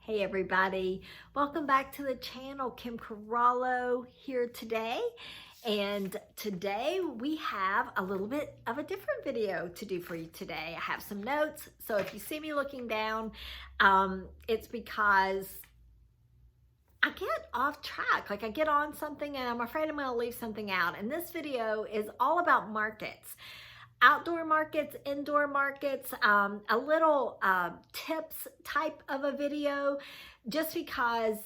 Hey everybody, welcome back to the channel. Kim Corallo here today. And today we have a little bit of a different video to do for you today. I have some notes, so if you see me looking down, it's because I get off track. Like I get on something and I'm afraid I'm going to leave something out. And this video is all about markets. Outdoor markets, indoor markets, a little tips type of a video, just because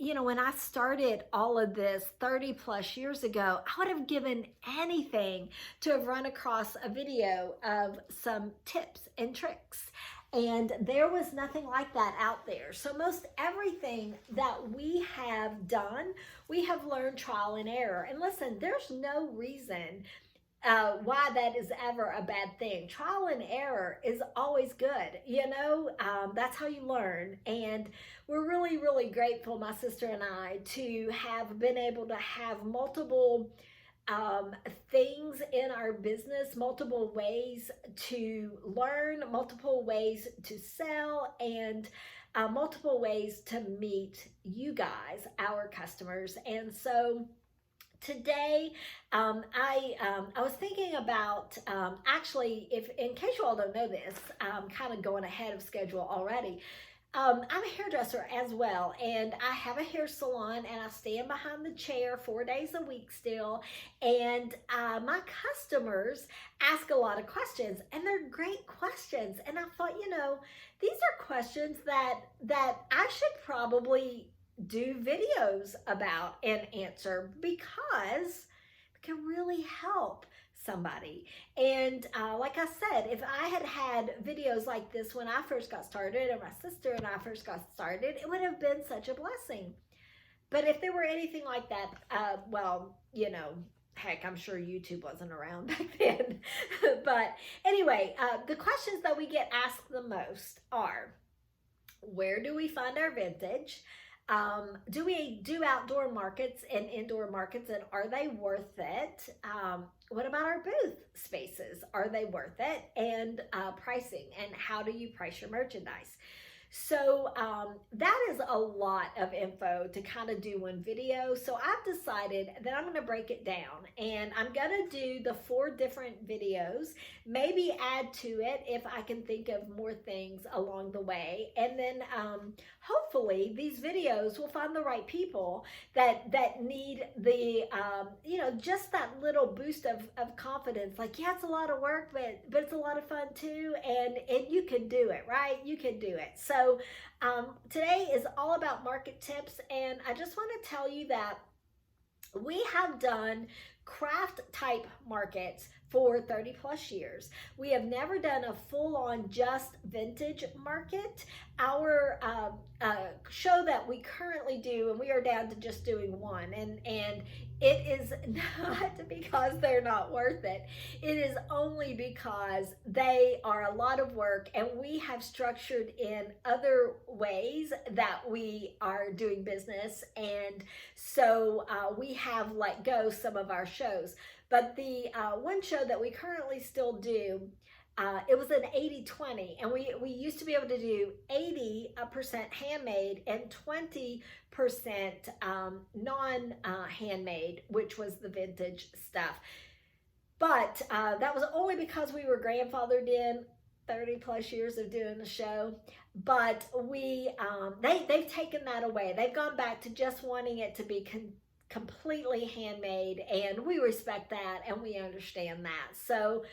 when I started all of this 30 plus years ago, I would have given anything to have run across a video of some tips and tricks. And there was nothing like that out there. So most everything that we have done, we have learned trial and error. And listen, there's no reason why that is ever a bad thing. Trial and error is always good. That's how you learn. And we're really, really grateful, my sister and I, to have been able to have multiple things in our business, multiple ways to learn, multiple ways to sell, and multiple ways to meet you guys, our customers. And so today, I was thinking about actually, if in case you all don't know this, I'm kind of going ahead of schedule already. I'm a hairdresser as well, and I have a hair salon, and I stand behind the chair 4 days a week still. And my customers ask a lot of questions, and they're great questions. And I thought, these are questions that I should probably do videos about and answer, because it can really help somebody. And like I said, if I had had videos like this when I first got started, or my sister and I first got started, it would have been such a blessing. But if there were anything like that, heck, I'm sure YouTube wasn't around back then. But anyway, the questions that we get asked the most are, where do we find our vintage? Do we do outdoor markets and indoor markets, and are they worth it? What about our booth spaces? Are they worth it? And pricing, and how do you price your merchandise? So that is a lot of info to kind of do one video. So I've decided that I'm going to break it down, and I'm going to do the 4 different videos, maybe add to it if I can think of more things along the way. And then hopefully these videos will find the right people that need the, just that little boost of confidence. Like, yeah, it's a lot of work, but it's a lot of fun too. And you can do it, right? You can do it. So today is all about market tips, and I just want to tell you that we have done craft type markets for 30 plus years. We have never done a full-on just vintage market. Our show that we currently do, and we are down to just doing one, and it is not because they're not worth it. It is only because they are a lot of work, and we have structured in other ways that we are doing business. And so we have let go some of our shows. But the one show that we currently still do, it was an 80-20, and we used to be able to do 80% handmade and 20% non-handmade, which was the vintage stuff. But that was only because we were grandfathered in 30 plus years of doing the show. But they've taken that away. They've gone back to just wanting it to be completely handmade, and we respect that and we understand that. So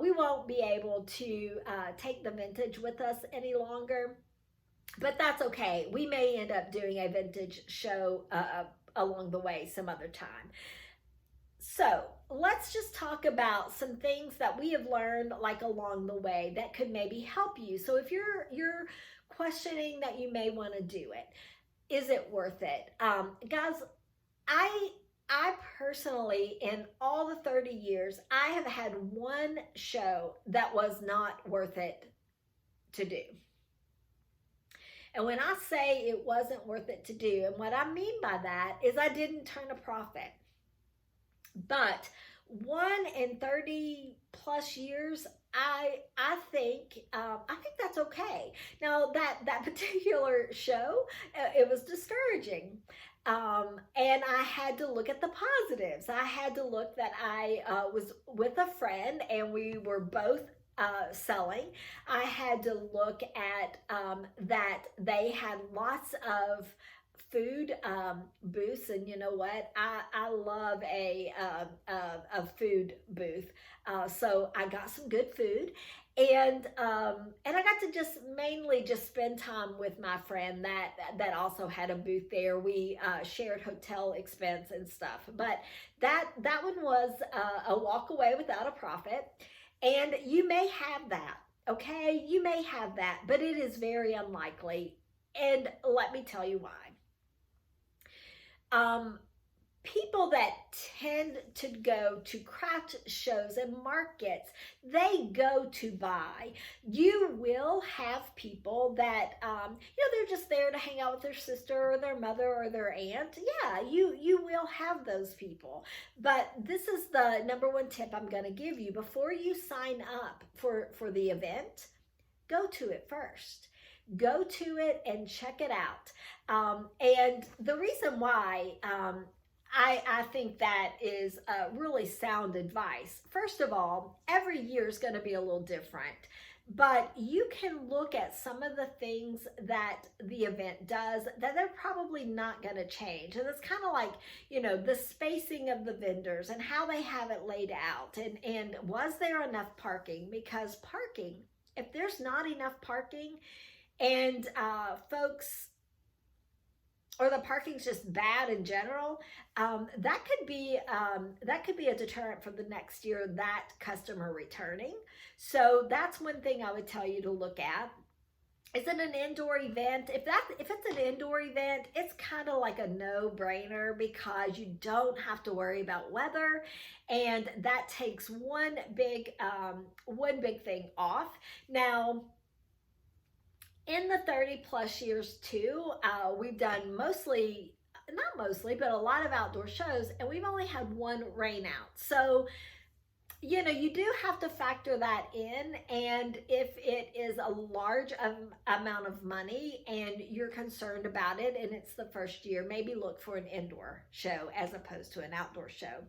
we won't be able to take the vintage with us any longer, but that's okay. We may end up doing a vintage show along the way some other time. So let's just talk about some things that we have learned like along the way that could maybe help you. So if you're questioning that you may want to do it, is it worth it? Guys, I personally, in all the 30 years, I have had one show that was not worth it to do. And when I say it wasn't worth it to do, and what I mean by that is I didn't turn a profit. But 1 in 30 plus years, I think that's okay. Now that particular show, it was discouraging. And I had to look at the positives. I had to look that I was with a friend and we were both selling. I had to look at that they had lots of food booths, and you know what, I love a food booth, so I got some good food, and I got to just mainly just spend time with my friend that also had a booth there. We shared hotel expense and stuff, but that one was a walk away without a profit. And you may have that, okay? You may have that, but it is very unlikely. And let me tell you why. Um, People that tend to go to craft shows and markets, they go to buy. You will have people that they're just there to hang out with their sister or their mother or their aunt. Yeah, you will have those people. But this is the number one tip I'm going to give you. Before you sign up for the event, go to it first. Go to it and check it out. And the reason why I think that is really sound advice. First of all, every year is going to be a little different, but you can look at some of the things that the event does that they're probably not going to change. And it's kind of like, the spacing of the vendors and how they have it laid out. And was there enough parking? Because parking, if there's not enough parking and folks, or the parking's just bad in general, that could be a deterrent for the next year, that customer returning. So that's one thing I would tell you to look at. Is it an indoor event? If it's an indoor event, it's kind of like a no-brainer because you don't have to worry about weather, and that takes one big thing off. Now, in the 30 plus years too, we've done not mostly, but a lot of outdoor shows, and we've only had one rain out. So, you do have to factor that in. And if it is a large amount of money and you're concerned about it and it's the first year, maybe look for an indoor show as opposed to an outdoor show.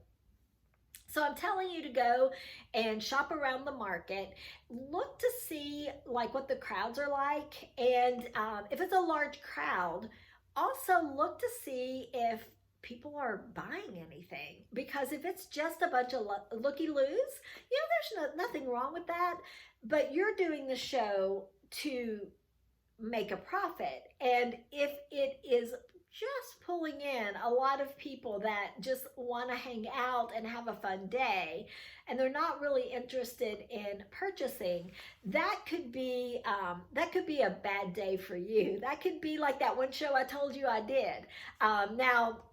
So I'm telling you to go and shop around the market, look to see like what the crowds are like, and if it's a large crowd, also look to see if people are buying anything. Because if it's just a bunch of looky-loos, there's nothing wrong with that, but you're doing the show to make a profit. And if it is just pulling in a lot of people that just want to hang out and have a fun day, and they're not really interested in purchasing, that could be a bad day for you. That could be like that one show I told you I did. Now,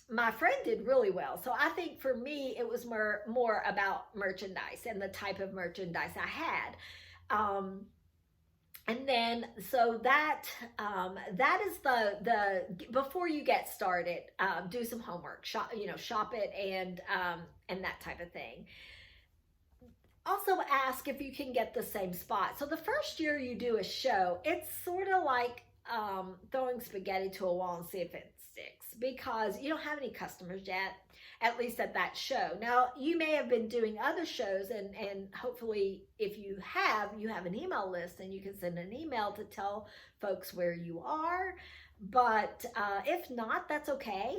my friend did really well, so I think for me it was more about merchandise and the type of merchandise I had. And then, so that is the before you get started, do some homework, shop it, and that type of thing. Also ask if you can get the same spot. So the first year you do a show, it's sort of like throwing spaghetti to a wall and see if it sticks, because you don't have any customers yet, at least at that show. Now, you may have been doing other shows, and hopefully if you have an email list and you can send an email to tell folks where you are. But if not, that's okay.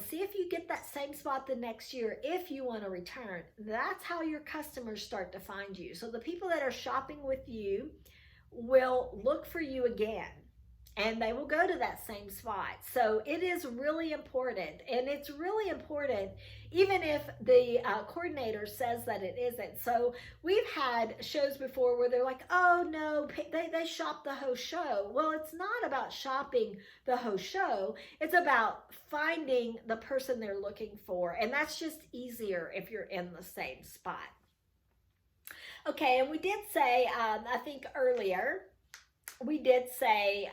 See if you get that same spot the next year if you want to return. That's how your customers start to find you. So the people that are shopping with you will look for you again, and they will go to that same spot. So it is really important, and it's really important even if the coordinator says that it isn't. So we've had shows before where they're like, oh no, they shop the whole show. Well, it's not about shopping the whole show. It's about finding the person they're looking for, and that's just easier if you're in the same spot. Okay, and we did say, I think earlier, we did say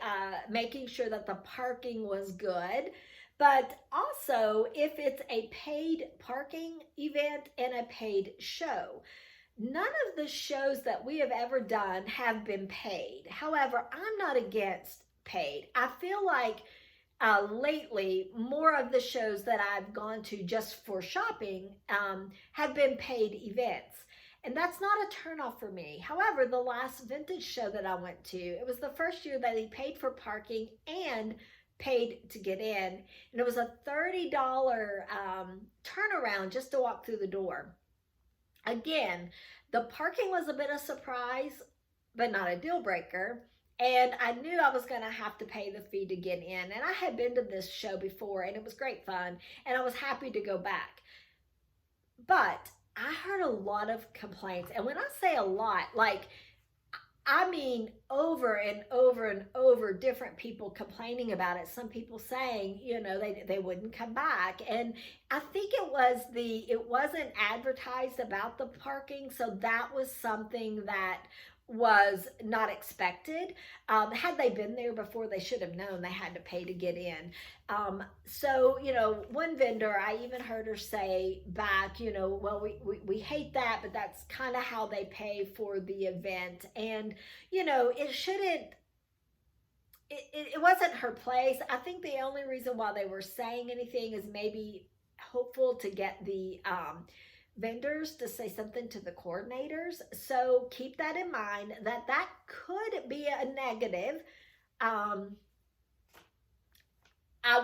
making sure that the parking was good, but also if it's a paid parking event and a paid show, None of the shows that we have ever done have been paid. However, I'm not against paid. I feel like lately, more of the shows that I've gone to just for shopping have been paid events. And that's not a turnoff for me. However, the last vintage show that I went to, it was the first year that he paid for parking and paid to get in. And it was a $30 turnaround just to walk through the door. Again, the parking was a bit of a surprise, but not a deal breaker. And I knew I was going to have to pay the fee to get in. And I had been to this show before, and it was great fun. And I was happy to go back. But I heard a lot of complaints. And when I say a lot, like, I mean, over and over and over, different people complaining about it. Some people saying, you know, they wouldn't come back. And I think it wasn't advertised about the parking. So that was something that was not expected. Had they been there before, they should have known they had to pay to get in. So, you know, one vendor, I even heard her say back, you know, well, we hate that, but that's kind of how they pay for the event. And, you know, it wasn't her place. I think the only reason why they were saying anything is maybe hopeful to get the vendors to say something to the coordinators. So keep that in mind, that could be a negative. I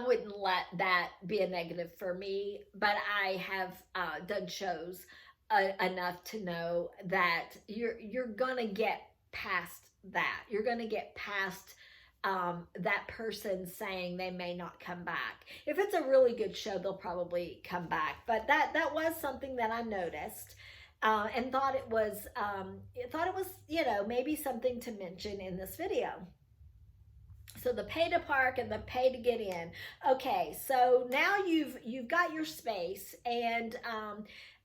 wouldn't let that be a negative for me, but I have done shows enough to know that you're gonna get past that. You're gonna get past that person saying they may not come back. If it's a really good show, they'll probably come back. But that was something that I noticed and thought it was you know, maybe something to mention in this video. So the pay to park and the pay to get in. Okay, so now you've got your space, and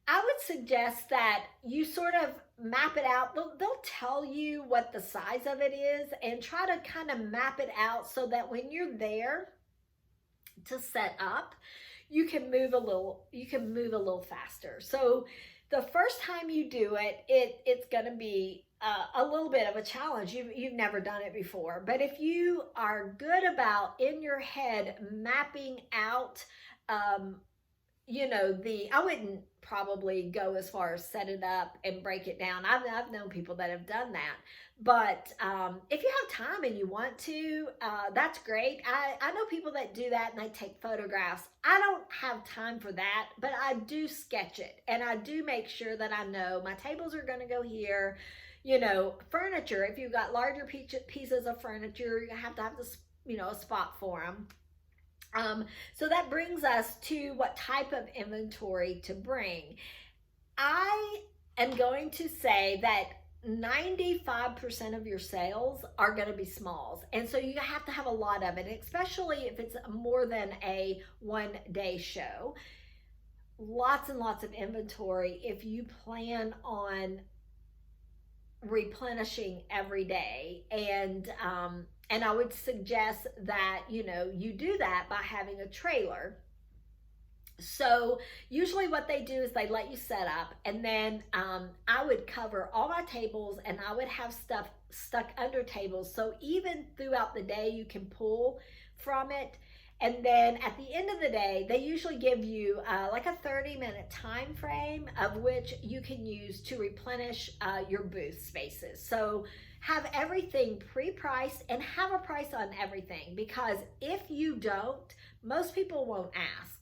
I would suggest that you sort of map it out. They'll tell you what the size of it is, and try to kind of map it out so that when you're there to set up, you can move a little faster. So the first time you do it, it's going to be a little bit of a challenge. You've never done it before. But if you are good about in your head mapping out, you know, I wouldn't probably go as far as set it up and break it down. I've known people that have done that. But if you have time and you want to, that's great. I know people that do that and they take photographs. I don't have time for that, but I do sketch it. And I do make sure that I know my tables are going to go here. You know, furniture, if you've got larger pieces of furniture, you're going to have this, you know, a spot for them. So that brings us to what type of inventory to bring. I am going to say that 95% of your sales are going to be smalls. And so you have to have a lot of it, especially if it's more than a one-day show. Lots and lots of inventory if you plan on replenishing every day. And I would suggest that, you know, you do that by having a trailer. So usually what they do is they let you set up, and then I would cover all my tables, and I would have stuff stuck under tables. So even throughout the day, you can pull from it. And then at the end of the day, they usually give you like a 30-minute time frame of which you can use to replenish your booth spaces. So have everything pre-priced and have a price on everything, because if you don't, most people won't ask.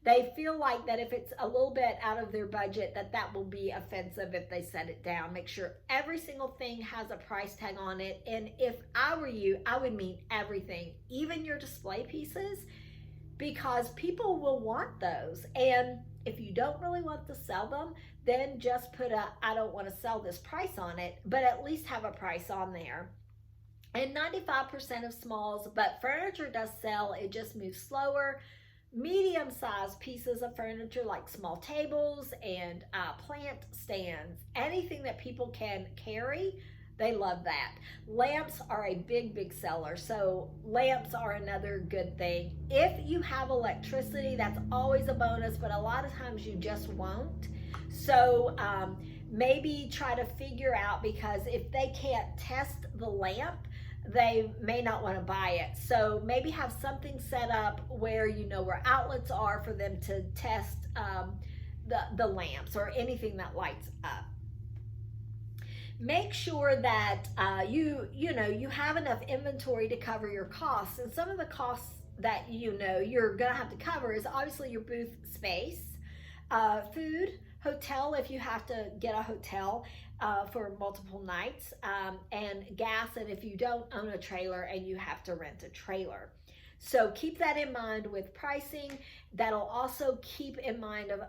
They feel like that if it's a little bit out of their budget, that will be offensive if they set it down. Make sure every single thing has a price tag on it. And if I were you, I would mean everything, even your display pieces, because people will want those. And if you don't really want to sell them, then just put I don't want to sell this price on it, but at least have a price on there. And 95% of smalls, but furniture does sell, it just moves slower. Medium-sized pieces of furniture like small tables and plant stands, anything that people can carry, they love that. Lamps are a big seller, so lamps are another good thing. If you have electricity, that's always a bonus, but a lot of times you just won't. So maybe try to figure out, because if they can't test the lamp, they may not want to buy it. So maybe have something set up where you know where outlets are for them to test the lamps or anything that lights up. Make sure that you have enough inventory to cover your costs. And some of the costs that you're gonna have to cover is obviously your booth space, food, hotel if you have to get a hotel for multiple nights, and gas, and if you don't own a trailer and you have to rent a trailer. So keep that in mind with pricing. That'll also keep in mind of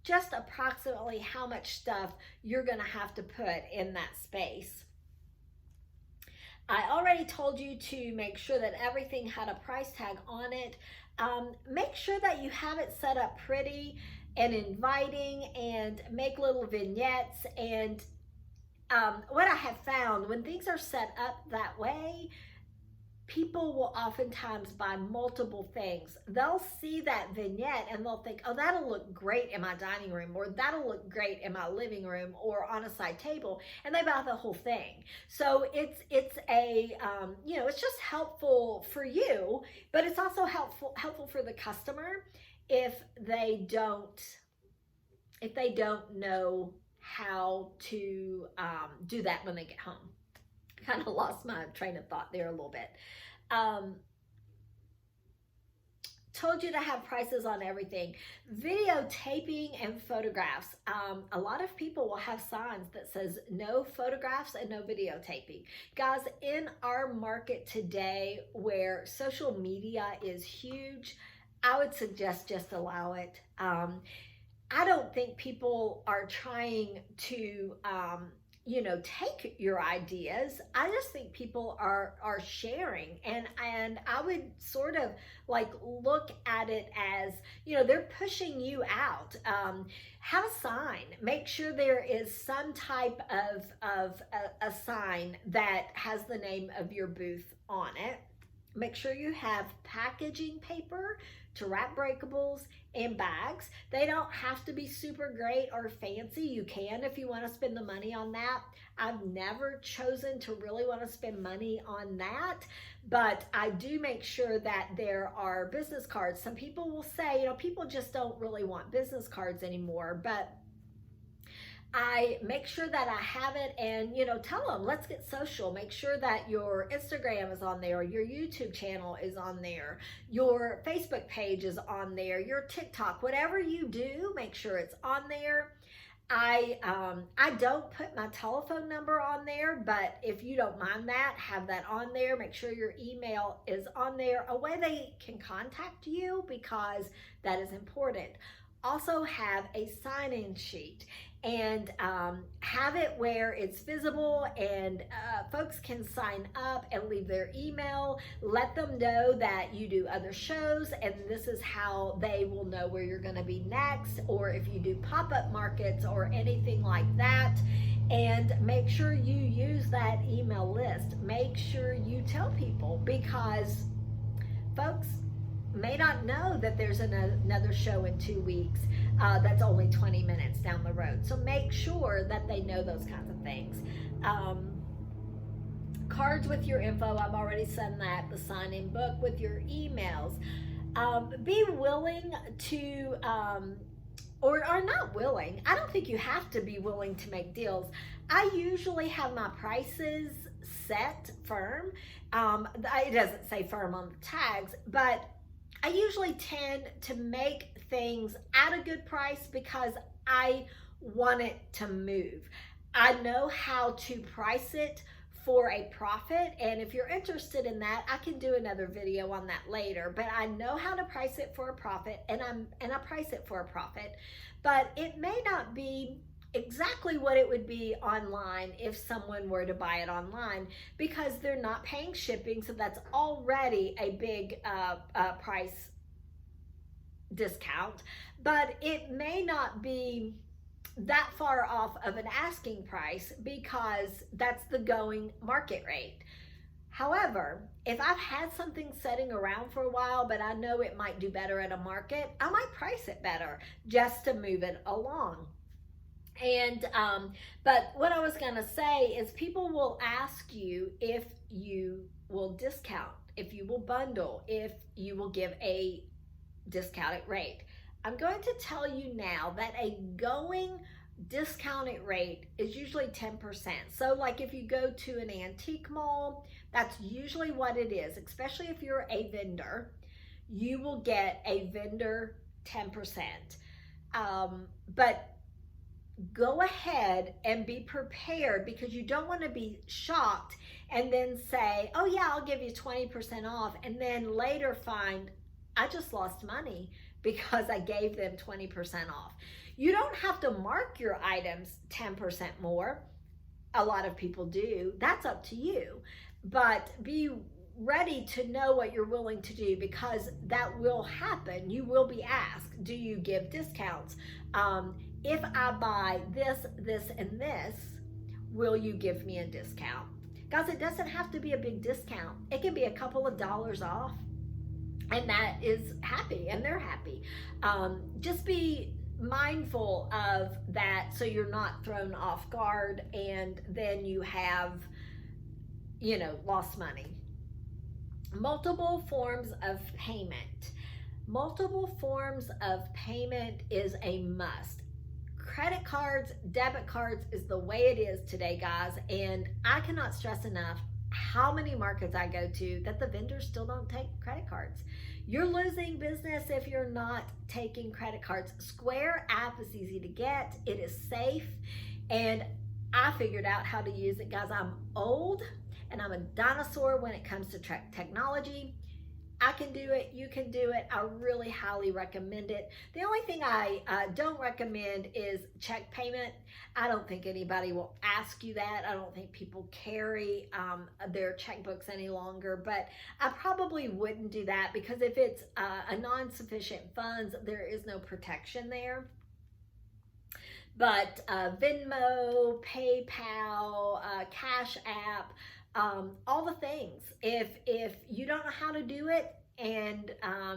just approximately how much stuff you're going to have to put in that space. I already told you to make sure that everything had a price tag on it. Make sure that you have it set up pretty and inviting, and make little vignettes. And what I have found, when things are set up that way, people will oftentimes buy multiple things. They'll see that vignette and they'll think, oh, that'll look great in my dining room, or that'll look great in my living room or on a side table, and they buy the whole thing. So it's it's just helpful for you, but it's also helpful for the customer if they don't know how to do that when they get home. Kind of lost my train of thought there a little bit. Told you to have prices on everything. Videotaping and photographs. A lot of people will have signs that says no photographs and no videotaping. Guys, in our market today where social media is huge, I would suggest just allow it. I don't think people are trying to take your ideas. I just think people are sharing, and I would sort of like look at it as, they're pushing you out. Have a sign. Make sure there is some type of a sign that has the name of your booth on it. Make sure you have packaging paper to wrap breakables and bags. They don't have to be super great or fancy. You can if you want to spend the money on that. I've never chosen to really want to spend money on that, but I do make sure that there are business cards. Some people will say, people just don't really want business cards anymore, but I make sure that I have it, and tell them, let's get social. Make sure that your Instagram is on there, your YouTube channel is on there, your Facebook page is on there, your TikTok, whatever you do, make sure it's on there. I don't put my telephone number on there, but if you don't mind that, have that on there. Make sure your email is on there, a way they can contact you, because that is important. Also have a sign-in sheet, and have it where it's visible, and folks can sign up and leave their email. Let them know that you do other shows, and this is how they will know where you're going to be next, or if you do pop-up markets or anything like that. And make sure you use that email list. Make sure you tell people, because folks may not know that there's another show in 2 weeks that's only 20 minutes down the road. So make sure that they know those kinds of things. Cards with your info, I've already said that. The sign-in book with your emails. Be willing to, or not willing. I don't think you have to be willing to make deals. I usually have my prices set firm. It doesn't say firm on the tags, but I usually tend to make things at a good price because I want it to move. I know how to price it for a profit, and if you're interested in that, I can do another video on that later. But I know how to price it for a profit, and I price it for a profit. But it may not be exactly what it would be online if someone were to buy it online, because they're not paying shipping, so that's already a big price discount. But it may not be that far off of an asking price, because that's the going market rate. However, if I've had something sitting around for a while, but I know it might do better at a market, I might price it better just to move it along. And but what I was gonna say is people will ask you if you will discount, if you will bundle, if you will give a discounted rate. I'm going to tell you now that a going discounted rate is usually 10%. So like if you go to an antique mall, that's usually what it is, especially if you're a vendor, you will get a vendor 10%. But go ahead and be prepared, because you don't want to be shocked and then say, oh yeah, I'll give you 20% off, and then later find I just lost money because I gave them 20% off. You don't have to mark your items 10% more. A lot of people do. That's up to you. But be ready to know what you're willing to do, because that will happen. You will be asked, do you give discounts? If I buy this, this, and this, will you give me a discount? Guys, it doesn't have to be a big discount. It can be a couple of dollars off, and that is happy, and they're happy. Just be mindful of that so you're not thrown off guard and then you have, lost money. Multiple forms of payment. Multiple forms of payment is a must. Credit cards, debit cards is the way it is today, guys. And I cannot stress enough how many markets I go to that the vendors still don't take credit cards. You're losing business if you're not taking credit cards. Square app is easy to get. It is safe. And I figured out how to use it, guys. I'm old and I'm a dinosaur when it comes to technology. I can do it, you can do it. I really highly recommend it. The only thing I don't recommend is check payment. I don't think anybody will ask you that. I don't think people carry their checkbooks any longer, but I probably wouldn't do that, because if it's a non-sufficient funds, there is no protection there. But Venmo, PayPal, Cash App, all the things. If you don't know how to do it and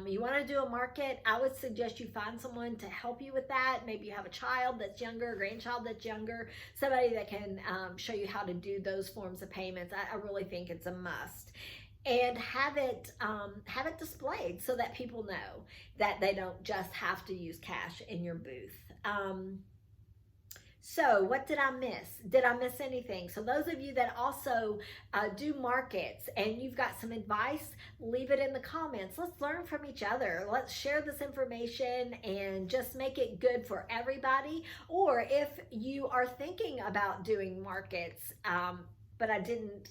you want to do a market, I would suggest you find someone to help you with that. Maybe you have a child that's younger, a grandchild that's younger, somebody that can show you how to do those forms of payments. I really think it's a must. And have it displayed so that people know that they don't just have to use cash in your booth. So what did I miss? Did I miss anything? So those of you that also do markets and you've got some advice, leave it in the comments. Let's learn from each other. Let's share this information and just make it good for everybody. Or if you are thinking about doing markets, but I didn't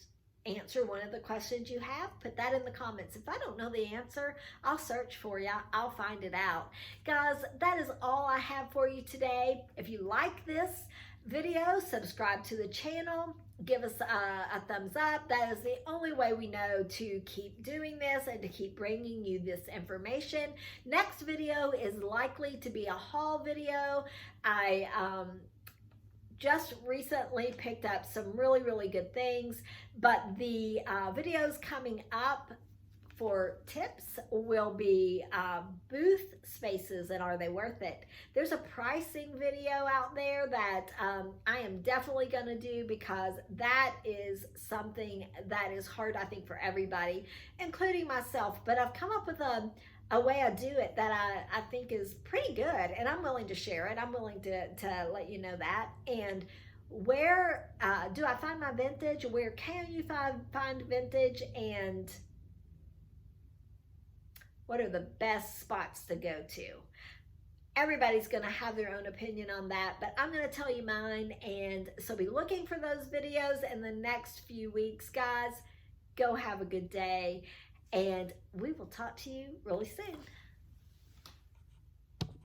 answer one of the questions you have, put that in the comments. If I don't know the answer, I'll search for you. I'll find it out. Guys, that is all I have for you today. If you like this video, subscribe to the channel. Give us a thumbs up. That is the only way we know to keep doing this and to keep bringing you this information. Next video is likely to be a haul video. I just recently picked up some really good things, but the videos coming up for tips will be booth spaces and are they worth it. There's a pricing video out there that I am definitely going to do, because that is something that is hard, I think, for everybody, including myself. But I've come up with a way I do it that I think is pretty good, and I'm willing to share it. I'm willing to let you know that. And where do I find my vintage? Where can you find vintage? And what are the best spots to go to? Everybody's going to have their own opinion on that, but I'm going to tell you mine. And so be looking for those videos in the next few weeks, guys. Go have a good day, and we will talk to you really soon.